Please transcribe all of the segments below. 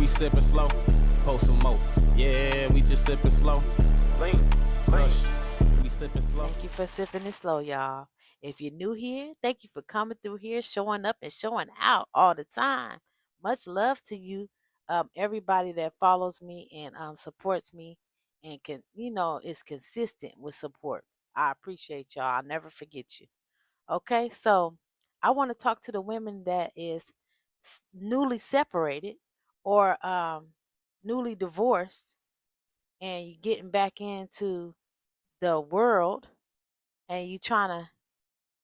We sippin' slow, post some more. Yeah, we just sippin' slow. Lean, crush. We sippin' slow. Thank you for sipping it slow, y'all. If you're new here, thank you for coming through here, showing up and showing out all the time. Much love to you, everybody that follows me and supports me and is consistent with support. I appreciate y'all. I'll never forget you. Okay, so I want to talk to the women that is newly separated or newly divorced, and you getting back into the world and you trying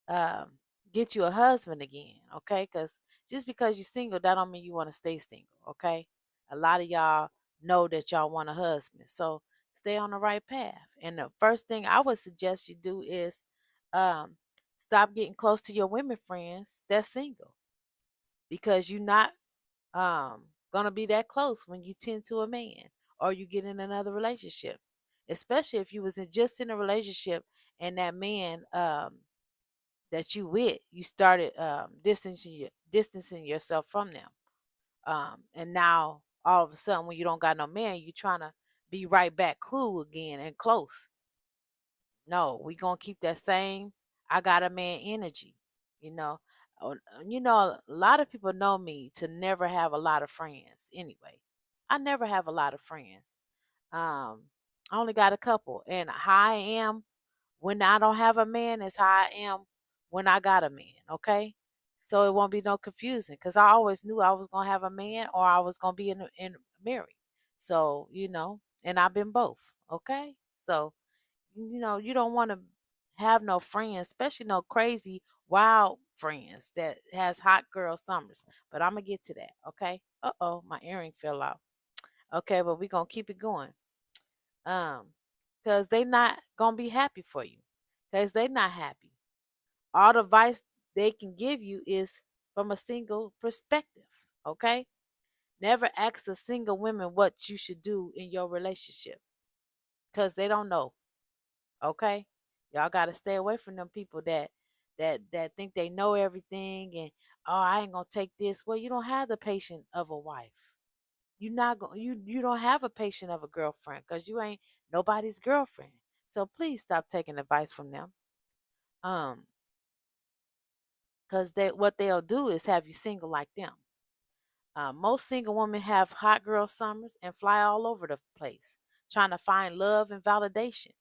to get you a husband again, okay? Because just because you're single, that don't mean you want to stay single, okay? A lot of y'all know that y'all want a husband, so stay on the right path. And the first thing I would suggest you do is um, stop getting close to your women friends that's single, because you're not gonna be that close when you tend to a man or you get in another relationship, especially if you was just in a relationship and that man that you with, you started distancing yourself from them. And now all of a sudden, when you don't got no man, you trying to be right back cool again and close. No, we gonna keep that same I got a man energy. You know, a lot of people know me to never have a lot of friends. Anyway, I never have a lot of friends. I only got a couple, and how I am when I don't have a man is how I am when I got a man, okay? So it won't be no confusing, because I always knew I was gonna have a man or I was gonna be in married. So, and I've been both, okay? So, you don't want to have no friends, especially no crazy wild friends that has hot girl summers. But I'm gonna get to that, okay? Uh-oh, my earring fell out. Okay, but we're gonna keep it going. Um, because they not gonna be happy for you. Because they not happy. All the advice they can give you is from a single perspective. Okay? Never ask a single woman what you should do in your relationship. Because they don't know. Okay? Y'all gotta stay away from them people that think they know everything and, oh, I ain't gonna take this. Well, you don't have the patience of a wife. You don't have a patient of a girlfriend, because you ain't nobody's girlfriend. So please stop taking advice from them. Um, because what they'll do is have you single like them. Most single women have hot girl summers and fly all over the place trying to find love and validation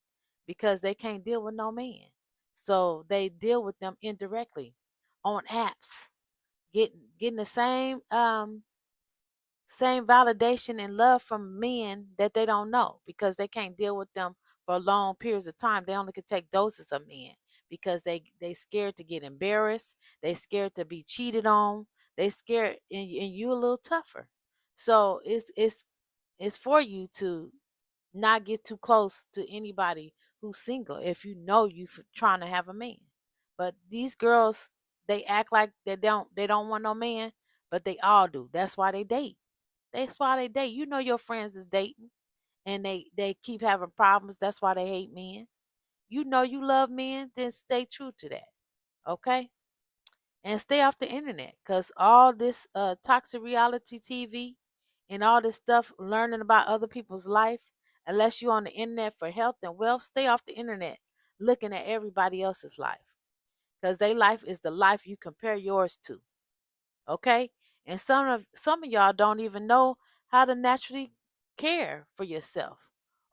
because they can't deal with no man. So they deal with them indirectly on apps, getting the same validation and love from men that they don't know, because they can't deal with them for long periods of time. They only can take doses of men because they scared to get embarrassed. They scared to be cheated on. They scared, and you a little tougher. So it's for you to not get too close to anybody who's single if you know you trying to have a man. But these girls, they act like they don't want no man, but they all do. That's why they date. That's why they date. You know your friends is dating and they keep having problems. That's why they hate men. You know you love men, then stay true to that. Okay? And stay off the internet, because all this toxic reality TV and all this stuff learning about other people's life, unless you're on the internet for health and wealth, stay off the internet looking at everybody else's life, because their life is the life you compare yours to. Okay? And some of y'all don't even know how to naturally care for yourself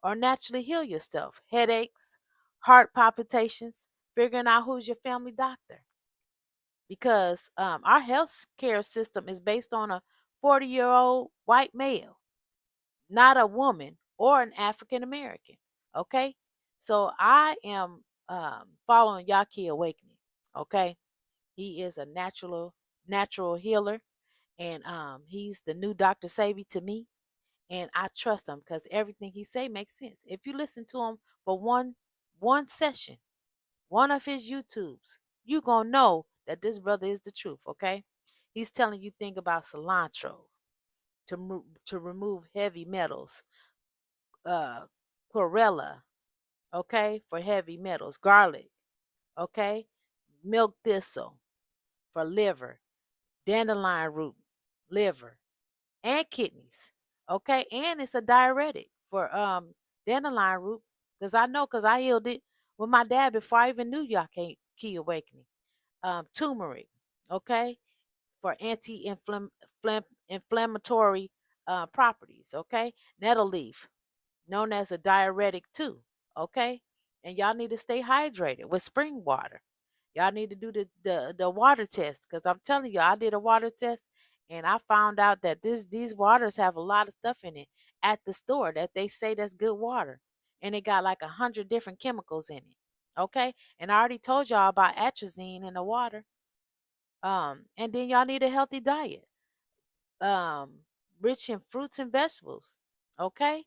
or naturally heal yourself. Headaches, heart palpitations, figuring out who's your family doctor, because our health care system is based on a 40-year-old white male, not a woman or an African American. Okay? So I am following Yaki Awakening. Okay? He is a natural healer, and he's the new Dr. Savy to me, and I trust him because everything he say makes sense. If you listen to him for one session, one of his YouTubes, you gonna know that this brother is the truth. Okay, he's telling you think about cilantro to remove heavy metals, uh, chlorella, okay, for heavy metals, garlic, okay, milk thistle for liver, dandelion root, liver, and kidneys. Okay, and it's a diuretic for dandelion root. Because I know, because I healed it with my dad before I even knew y'all can't key awakening. Turmeric, okay, for anti-inflammatory properties. Okay, nettle leaf, known as a diuretic too. Okay, and y'all need to stay hydrated with spring water. Y'all need to do the water test, because I'm telling you, I did a water test and I found out that these waters have a lot of stuff in it at the store that they say that's good water, and it got like 100 different chemicals in it. Okay, and I already told y'all about atrazine in the water. And then y'all need a healthy diet, um, rich in fruits and vegetables. Okay,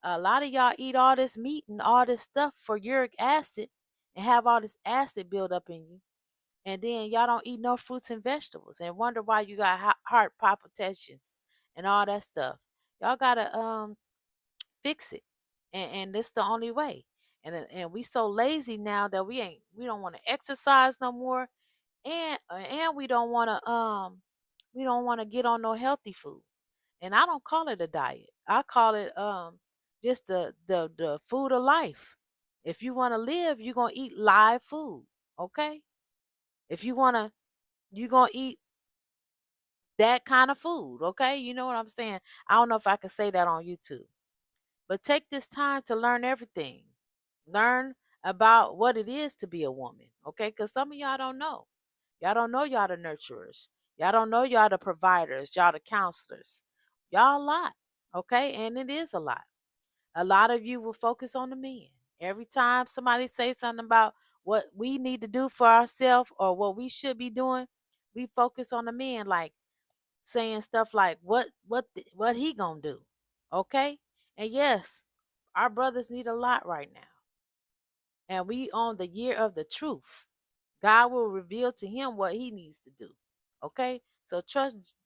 a lot of y'all eat all this meat and all this stuff for uric acid, and have all this acid build up in you, and then y'all don't eat no fruits and vegetables and wonder why you got heart palpitations and all that stuff. Y'all gotta fix it, and this the only way. And we so lazy now that we don't want to exercise no more, and we don't want to get on no healthy food. And I don't call it a diet. I call it just the food of life. If you want to live, you're gonna eat live food. Okay. If you wanna, you're gonna eat that kind of food. Okay. You know what I'm saying? I don't know if I can say that on YouTube. But take this time to learn everything. Learn about what it is to be a woman. Okay. Because some of y'all don't know. Y'all don't know y'all the nurturers. Y'all don't know y'all the providers, y'all the counselors. Y'all a lot. Okay. And it is a lot. A lot of you will focus on the men. Every time somebody says something about what we need to do for ourselves or what we should be doing, we focus on the men, like saying stuff like what he gonna do. Okay. And yes, our brothers need a lot right now, and we on the year of the truth. God will reveal to him what he needs to do. Okay, so trust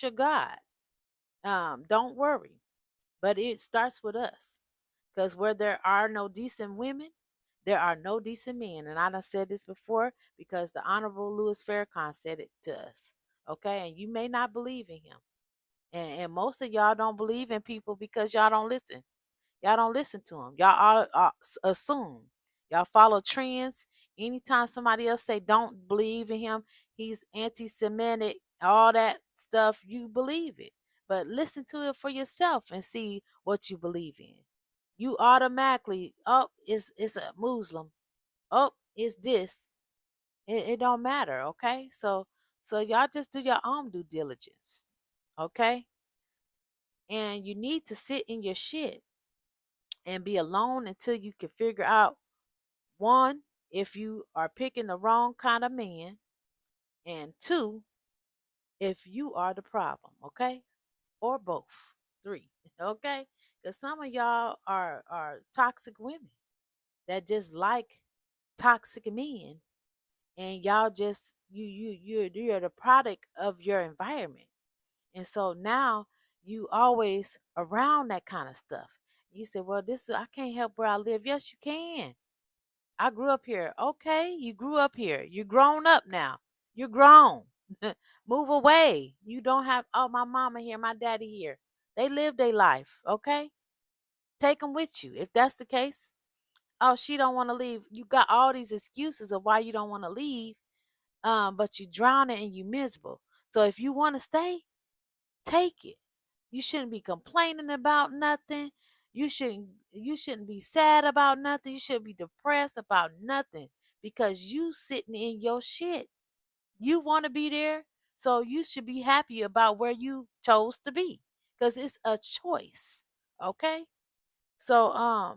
your God. Don't worry, but it starts with us, because where there are no decent women, there are no decent men. And I done said this before, because the Honorable Louis Farrakhan said it to us. Okay, and you may not believe in him, and most of y'all don't believe in people because y'all don't listen. Y'all don't listen to them. Y'all assume. Y'all follow trends. Anytime somebody else say don't believe in him, he's anti-Semitic, all that stuff, you believe it. But listen to it for yourself and see what you believe in. You automatically, oh, it's a Muslim. Oh, it's this. It don't matter, okay? So y'all just do your own due diligence, okay? And you need to sit in your shit and be alone until you can figure out, one, if you are picking the wrong kind of man, and two, if you are the problem, okay? Or both. Three, okay? Because some of y'all are toxic women that just like toxic men, and y'all just you're the product of your environment. And so now you always around that kind of stuff. You say, well, I can't help where I live. Yes, you can. I grew up here. Okay, you grew up here. You're grown up now. You're grown. Move away. You don't have, oh, my mama here, my daddy here. They live their life. Okay, take them with you if that's the case. Oh, she don't want to leave. You got all these excuses of why you don't want to leave, but you drowning and you miserable. So if you want to stay, take it. You shouldn't be complaining about nothing. You shouldn't be sad about nothing. You shouldn't be depressed about nothing, because you sitting in your shit. You want to be there, so you should be happy about where you chose to be, because it's a choice. Okay? So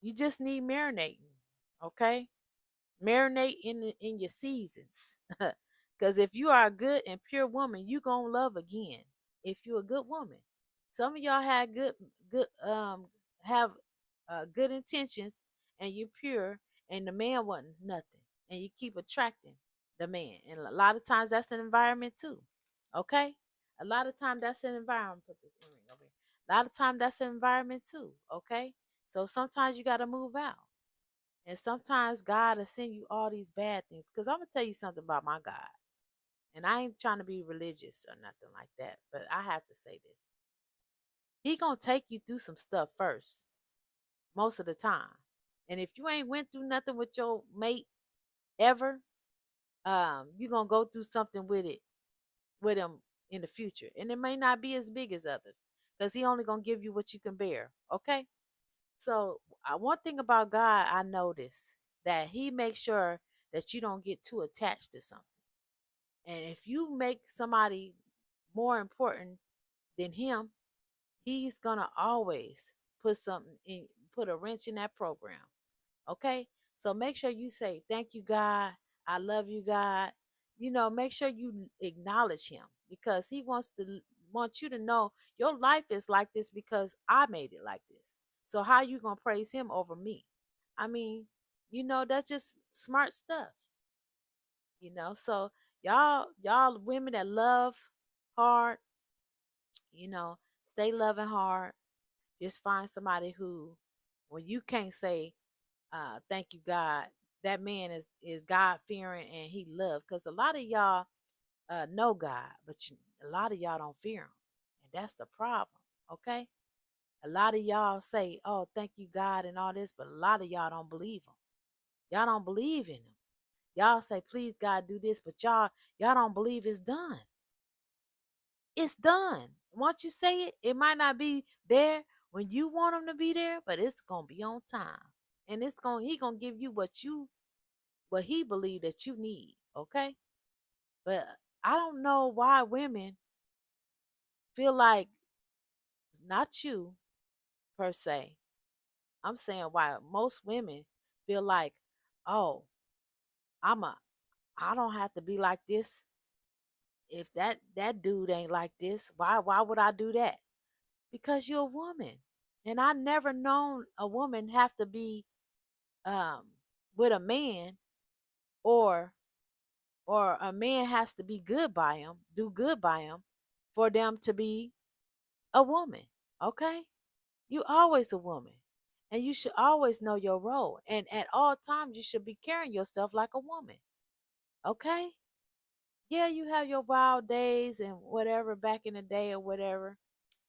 you just need marinating. Okay? Marinate in your seasons. Because if you are a good and pure woman, you gonna love again. If you're a good woman, some of y'all had good have good intentions, and you're pure, and the man wasn't nothing, and you keep attracting the man, and a lot of times that's an environment too. Okay, a lot of time that's an environment. Put this earring over here. A lot of time that's an environment too. Okay, so sometimes you got to move out. And sometimes God will send you all these bad things. Because I'm going to tell you something about my God. And I ain't trying to be religious or nothing like that, but I have to say this. He gonna take you through some stuff first, most of the time. And if you ain't went through nothing with your mate ever, you gonna go through something with him in the future. And it may not be as big as others. Because he only gonna give you what you can bear. Okay? So one thing about God I notice that he makes sure that you don't get too attached to something. And if you make somebody more important than him, he's gonna always put a wrench in that program. Okay? So make sure you say, thank you, God. I love you, God. Make sure you acknowledge him because he wants you to know your life is like this because I made it like this. So how you gonna praise him over me? I mean, that's just smart stuff. So y'all women that love hard, you know, stay loving hard. Just find somebody who, when you can't say thank you, God, that man is God fearing and he love. Because a lot of y'all know God, but a lot of y'all don't fear him, and that's the problem. Okay, a lot of y'all say, "Oh, thank you, God," and all this, but a lot of y'all don't believe him. Y'all don't believe in him. Y'all say, "Please, God, do this," but y'all don't believe it's done. It's done. Once you say it, it might not be there when you want him to be there, but it's gonna be on time, and he gonna give you what he believe that you need. Okay, but I don't know why women feel like, not you per se. I'm saying why most women feel like, oh, I'm a I don't have to be like this. If that dude ain't like this, why would I do that? Because you're a woman. And I never known a woman have to be um with a man, or a man has to be good by him, do good by him for them to be a woman. Okay? You always a woman. And you should always know your role. And at all times you should be carrying yourself like a woman. Okay? Yeah, you have your wild days and whatever back in the day or whatever.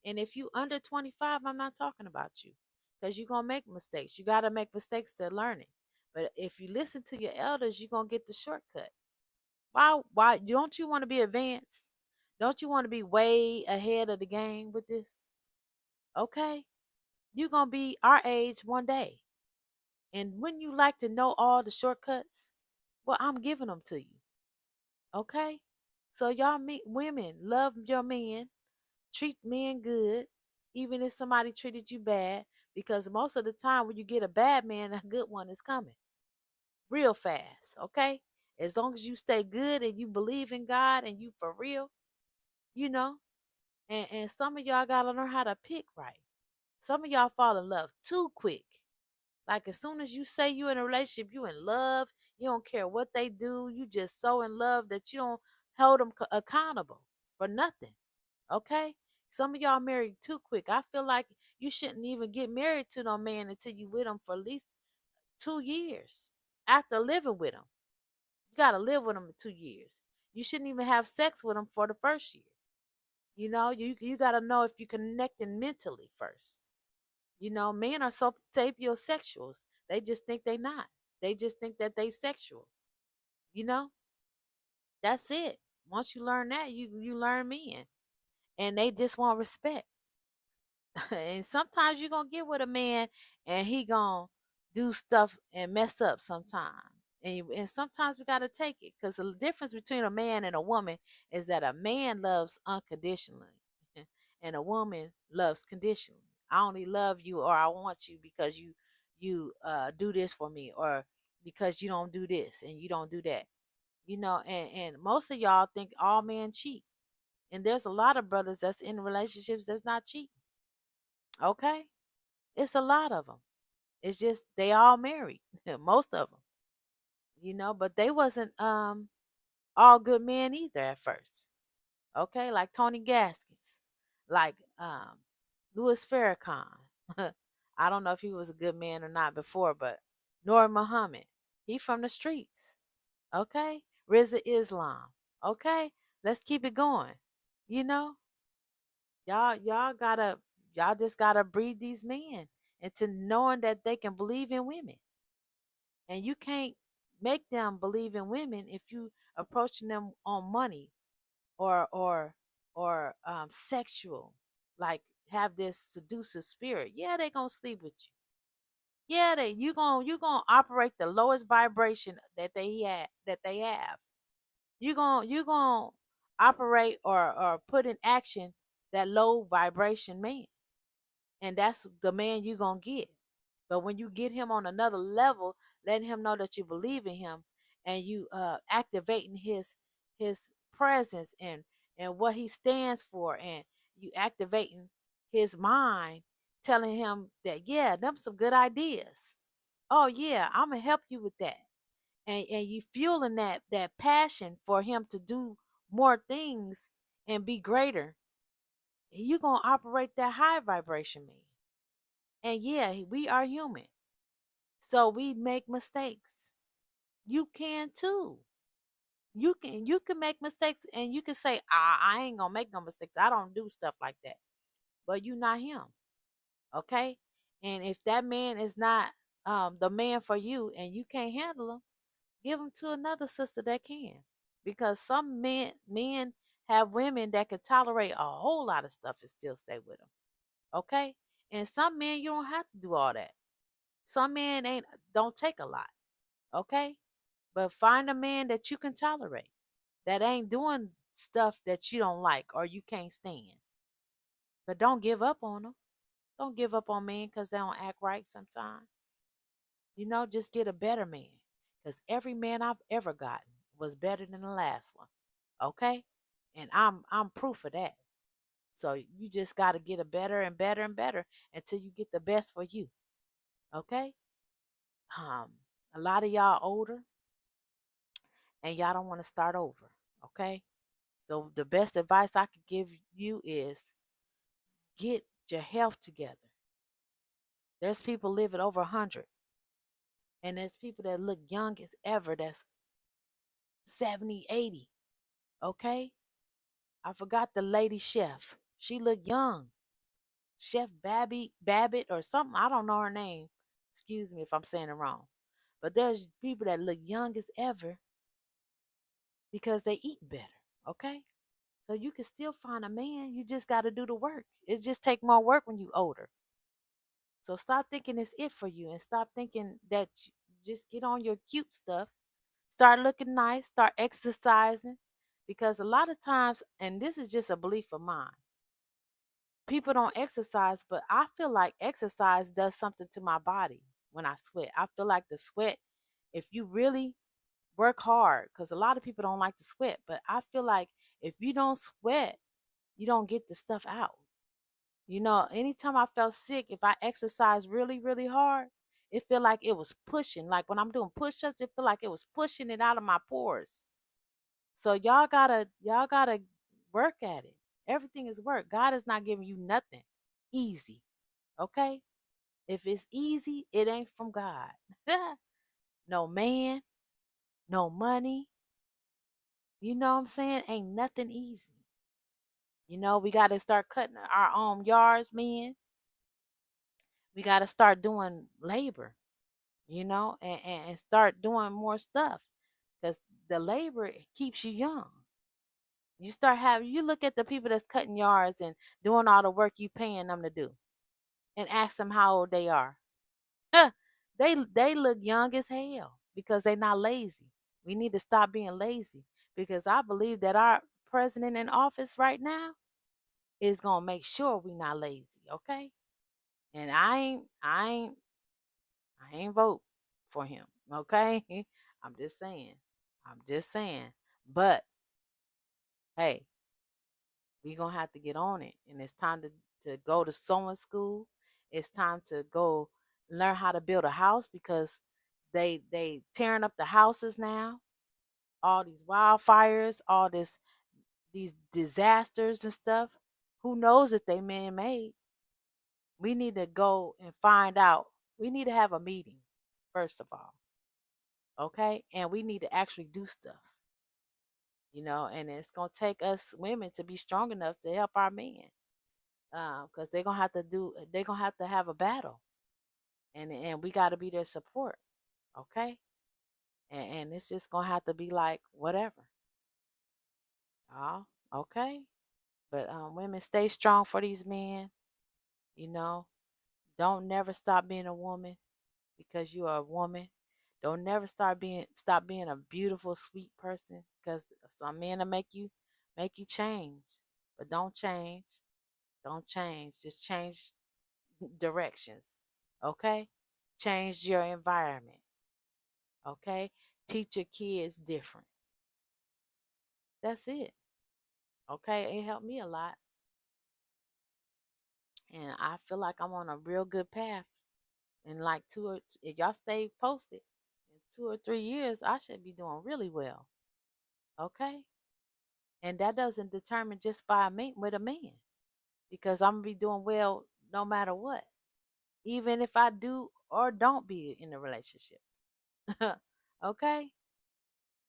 And if you under 25, I'm not talking about you. Because you're gonna make mistakes. You gotta make mistakes to learn it. But if you listen to your elders, you're gonna get the shortcut. Why don't you want to be advanced? Don't you want to be way ahead of the game with this? Okay? You're going to be our age one day. And wouldn't you like to know all the shortcuts? Well, I'm giving them to you. Okay? So y'all women, love your men, treat men good, even if somebody treated you bad, because most of the time when you get a bad man, a good one is coming real fast. Okay? As long as you stay good and you believe in God and you for real, you know, and some of y'all gotta learn how to pick right. Some of y'all fall in love too quick. Like as soon as you say you in a relationship, you in love. You don't care what they do. You just so in love that you don't hold them accountable for nothing. Okay? Some of y'all married too quick. I feel like you shouldn't even get married to no man until you with him for at least 2 years after living with him. You gotta live with him in 2 years. You shouldn't even have sex with him for the first year. You gotta know if you're connecting mentally first. Men are so sapiosexuals. They just think they not. They just think that they sexual. You know, that's it. Once you learn that, you learn men, and they just want respect. And sometimes you're gonna get with a man, and he gonna do stuff and mess up sometimes. And sometimes we gotta take it because the difference between a man and a woman is that a man loves unconditionally, and a woman loves conditionally. I only love you or I want you because you do this for me, or because you don't do this and you don't do that. And most of y'all think all men cheat. And there's a lot of brothers that's in relationships that's not cheating. Okay? It's a lot of them. It's just they all married, most of them. But they wasn't all good men either at first. Okay, like Tony Gaskins, like Louis Farrakhan. I don't know if he was a good man or not before, but Nur Muhammad, he from the streets. Okay, Rizza Islam. Okay, Let's keep it going. You know, y'all just gotta breed these men into knowing that they can believe in women. And you can't make them believe in women if you approaching them on money or sexual, like have this seductive spirit. Yeah, they gonna sleep with you. Yeah, you gonna operate the lowest vibration that they have. You gonna operate or put in action that low vibration man, and that's the man you gonna get. But when you get him on another level, letting him know that you believe in him, and you activating his presence and what he stands for, and you activating his mind, telling him that yeah, them some good ideas. Oh yeah, I'm gonna help you with that, and you fueling that passion for him to do more things and be greater. You gonna operate that high vibration man. And yeah, we are human. So we make mistakes. You can too. You can make mistakes, and you can say, I ain't gonna make no mistakes. I don't do stuff like that. But you not him. Okay? And if that man is not the man for you and you can't handle him, give him to another sister that can. Because some men have women that can tolerate a whole lot of stuff and still stay with them. Okay? And some men you don't have to do all that. Some men ain't don't take a lot. Okay? But find a man that you can tolerate, that ain't doing stuff that you don't like or you can't stand. But don't give up on them. Don't give up on men because they don't act right sometimes. Just get a better man. Because every man I've ever gotten was better than the last one. Okay? And I'm proof of that. So you just gotta get a better and better and better until you get the best for you. Okay? Um, a lot of y'all older and y'all don't want to start over. Okay? So the best advice I could give you is get your health together. There's people living over 100, and there's people that look young as ever that's 70, 80. Okay? I forgot the lady chef. She looked young. Chef Babbitt or something. I don't know her name. Excuse me if I'm saying it wrong. But there's people that look young as ever because they eat better. Okay? So you can still find a man. You just got to do the work. It just take more work when you older. So stop thinking it's it for you and stop thinking that just get on your cute stuff. Start looking nice, start exercising. Because a lot of times, and this is just a belief of mine, people don't exercise, but I feel like exercise does something to my body when I sweat. I feel like the sweat, if you really work hard, because a lot of people don't like to sweat, but I feel like if you don't sweat, you don't get the stuff out. Anytime I felt sick, if I exercised really, really hard, it felt like it was pushing. Like when I'm doing push-ups, it felt like it was pushing it out of my pores. So y'all gotta work at it. Everything is work. God is not giving you nothing easy. Okay? If it's easy, it ain't from God. No man, no money. You know what I'm saying? Ain't nothing easy. We gotta start cutting our own yards, men. We gotta start doing labor. And start doing more stuff because the labor keeps you young. You look at the people that's cutting yards and doing all the work you paying them to do and ask them how old they are. Huh, they look young as hell because they're not lazy. We need to stop being lazy because I believe that our president in office right now is gonna make sure we not lazy, okay? And I ain't vote for him. Okay. I'm just saying. I'm just saying. But hey, we gonna have to get on it. And it's time to go to sewing school. It's time to go learn how to build a house because they tearing up the houses now. All these wildfires, all these disasters and stuff. Who knows if they man made? We need to go and find out. We need to have a meeting, first of all. Okay? And we need to actually do stuff. And it's gonna take us women to be strong enough to help our men, because they're gonna have to have a battle, and we got to be their support, okay? And it's just gonna have to be like whatever, oh, okay. But women, stay strong for these men. You know, don't never stop being a woman because you are a woman. Don't never stop being a beautiful, sweet person because some men will make you change. But don't change. Don't change. Just change directions. Okay? Change your environment. Okay? Teach your kids different. That's it. Okay? It helped me a lot. And I feel like I'm on a real good path. And like if y'all stay posted in 2 or 3 years, I should be doing really well. Okay? And that doesn't determine just by a mate with a man. Because I'm gonna be doing well no matter what. Even if I do or don't be in a relationship. Okay?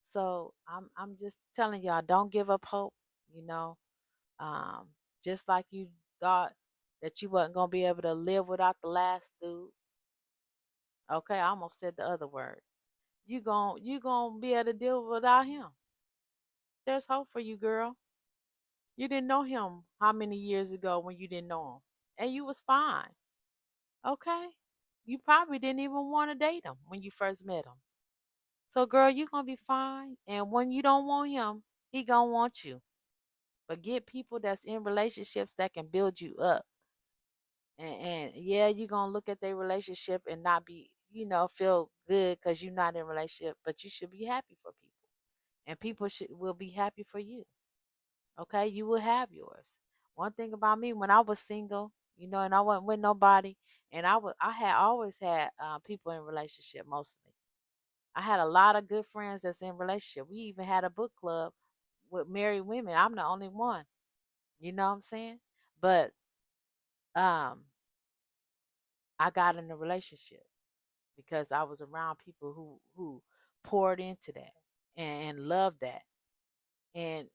So I'm just telling y'all, don't give up hope, you know. Um, just like you thought that you wasn't gonna be able to live without the last dude. Okay, I almost said the other word. You gonna be able to deal without him. There's hope for you, girl. You didn't know him how many years ago when you didn't know him, and you was fine. Okay, you probably didn't even want to date him when you first met him. So, girl, you gonna be fine. And when you don't want him, he gonna want you. But get people that's in relationships that can build you up. And yeah, you're gonna look at their relationship and not be, feel good because you're not in a relationship, but you should be happy for people. And people will be happy for you. Okay, you will have yours. One thing about me, when I was single, and I wasn't with nobody, and I had always had people in relationship mostly. I had a lot of good friends that's in relationship. We even had a book club with married women. I'm the only one. You know what I'm saying? But um, I got in a relationship because I was around people who poured into that and loved that and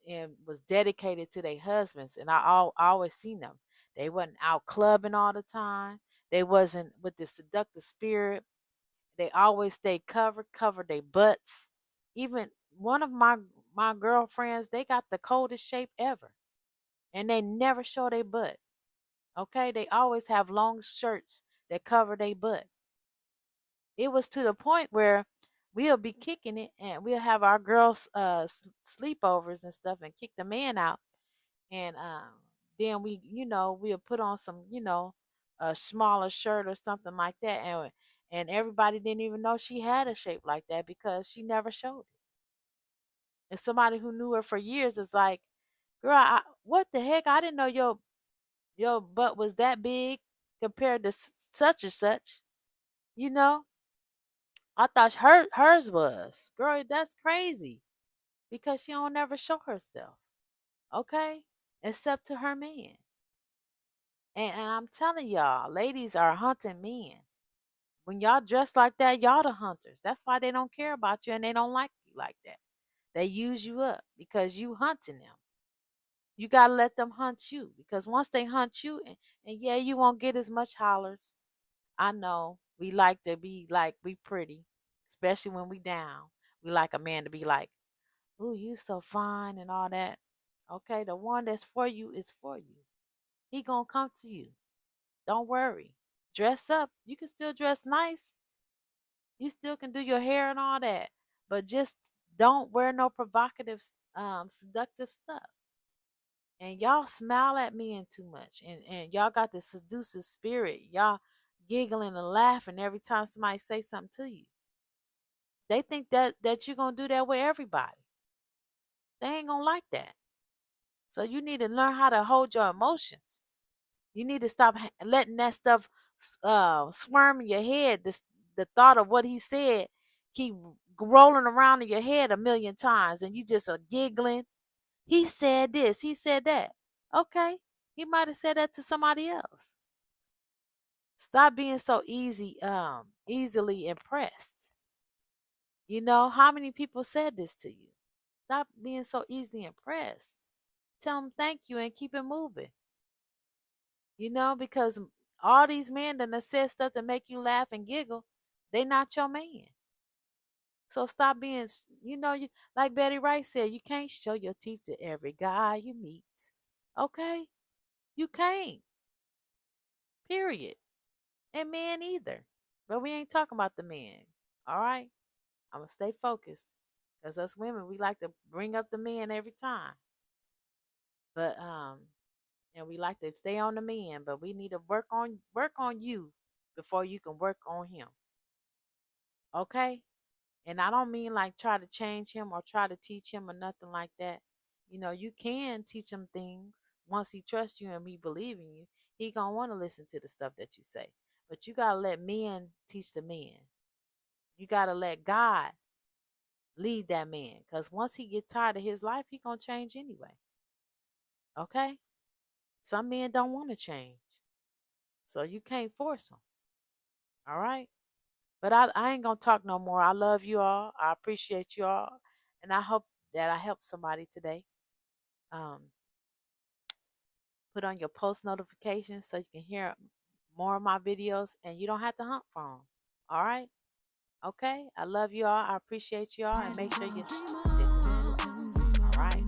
was dedicated to their husbands. And I always seen them. They wasn't out clubbing all the time. They wasn't with the seductive spirit. They always stayed covered their butts. Even one of my girlfriends, they got the coldest shape ever, and they never show their butt. Okay, they always have long shirts that cover their butt. It was to the point where we'll be kicking it, and we'll have our girls sleepovers and stuff, and kick the man out, and then we'll put on some a smaller shirt or something like that, and everybody didn't even know she had a shape like that because she never showed it. And somebody who knew her for years is like, girl, what the heck, I didn't know your butt was that big compared to such and such. you know I thought hers was, girl, that's crazy, because she don't ever show herself, okay, except to her man. And I'm telling y'all, ladies are hunting men. When y'all dress like that, y'all the hunters. That's why they don't care about you and they don't like you like that. They use you up because you hunting them. You gotta let them hunt you, because once they hunt you, and yeah, you won't get as much hollers. I know we like to be like we pretty, especially when we down. We like a man to be like, "Ooh, you so fine" and all that. Okay, the one that's for you is for you. He gonna come to you. Don't worry. Dress up. You can still dress nice. You still can do your hair and all that. But just don't wear no provocative, seductive stuff. And y'all smile at men too much. And y'all got the seductive spirit. Y'all giggling and laughing every time somebody say something to you. They think that you're gonna do that with everybody. They ain't gonna like that. So you need to learn how to hold your emotions. You need to stop letting that stuff swarm in your head. The thought of what he said keep rolling around in your head a million times, and you just are giggling. He said this. He said that. Okay, he might have said that to somebody else. Stop being so easily impressed. How many people said this to you? Stop being so easily impressed. Tell them thank you and keep it moving. Because all these men that said stuff to make you laugh and giggle, they not your man. So stop being, like Betty Wright said, you can't show your teeth to every guy you meet. Okay? You can't. Period. And men either. But we ain't talking about the men. All right? I'm going to stay focused. Because us women, we like to bring up the men every time. But, and we like to stay on the men, but we need to work on you before you can work on him. Okay? And I don't mean like try to change him or try to teach him or nothing like that. You can teach him things. Once he trusts you and me believe in you, he gonna want to listen to the stuff that you say. But you gotta let men teach the men. You gotta let God lead that man. Because once he get tired of his life, he gonna change anyway. Okay? Some men don't want to change. So you can't force them. All right? But I ain't gonna talk no more. I love you all. I appreciate you all. And I hope that I helped somebody today. Put on your post notifications so you can hear more of my videos and you don't have to hunt for them. All right? Okay? I love you all. I appreciate you all. And make sure you sit with me slow. All right?